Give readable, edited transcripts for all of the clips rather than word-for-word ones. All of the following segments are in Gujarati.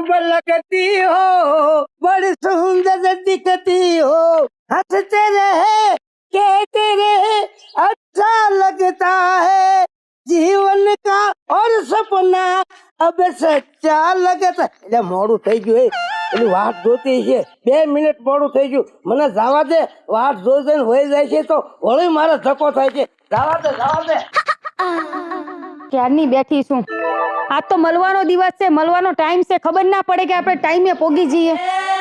खूब लगती हो, बड़ी सुंदर दिखती हो, हंसते रहे कहते रहे अच्छा लगता है जीवन का और सपना अब सच्चा लगता. એટલે મોડું થઈ ગયું એની વાત જોતી છે 2 મિનિટ મોડું થઈ ગયું મને જવા દે વાત જોઈ જઈને હોઈ જાય છે તો વળી મારે ધક્કો થાય છે જવા દે ક્યારની બેઠી છું આજ તો મળવાનો દિવસ છે મળવાનો ટાઈમ છે ખબર ના પડે કે આપણે ટાઈમે પોગી જઈએ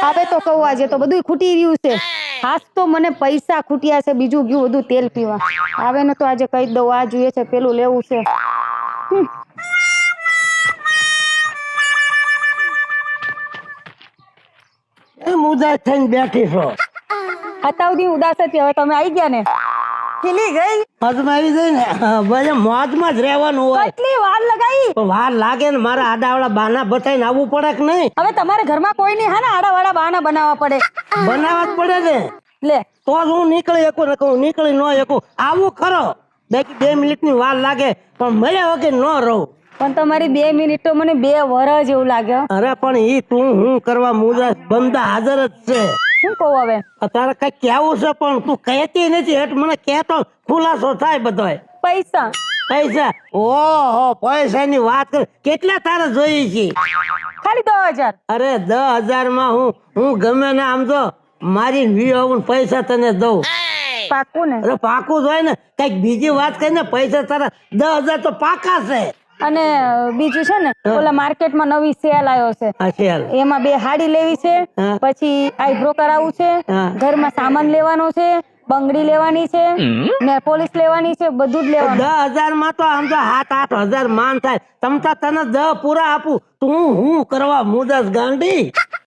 આવે તો કહું આજે તો બધું ખૂટી રહ્યું છે આજ તો મને પૈસા ખૂટ્યા છે બીજું ગયું બધું તેલ પીવા આવે ને તો આજે કહી દઉં આ જોઈએ છે પેલું લેવું છે એમ ઉદાસ થઈને બેઠી છો અત્યાર ઉદાસ હતી હવે તમે આવી ગયા ને ખીલી ગઈ મજમાં આવી જાય ને ભલે મોજમાં જ રહેવાનું હોય કેટલી વાર લગાઈ પણ વાર લાગે ને મારા આડાવાળા બાના બતાવીને આવવું પડે કે નહીં હવે તમારે ઘરમાં કોઈ નહીં હા ને આડાવાળા બહાના બનાવવા પડે બનાવવા જ પડે ને લે તો જ હું નીકળી શકું ને કહું નીકળી ન શકું આવું ખરો બાકી 2 મિનિટની વાર લાગે પણ મળ્યા વગર ન રહું પણ તમારી 2 મિનિટ તો મને 2 વર્ષ જેવું લાગે અરે પણ ઈ તું હું કરવા મુજા બંદા હાજર જ છે શું કહું હવે તારે કઈ કેવું છે પણ તું કહેતી નથી એટલે મને કહેતો ખુલાસો થાય બધોય પૈસા પૈસા ઓહો પૈસાની વાત કર કેટલા તારે જોઈએ છે ખાલી 10,000 અરે 10,000 માં હું ગમે ને આમ તો મારી વી પૈસા તને દઉં પાકું ને અરે પાકું જ હોય ને કઈક બીજી વાત કરીને પૈસા તારા 10,000 તો પાકા છે અને બીજું છે ને ઓલા માર્કેટમાં નવી સેલ આવ્યો છે અચેલ એમાં 2 હાડી લેવી છે હા. પછી આઈબ્રો કરાવવું છે હા. ઘરમાં સામાન લેવાનો છે બંગડી લેવાની છે ને પોલીસ લેવાની છે બધું જ લેવાનું 10,000 માં તો આમ તો 7-8 હજાર માન થાય તમતા તને 10 પૂરા આપું તું હું કરવા મુદસ ગાંડી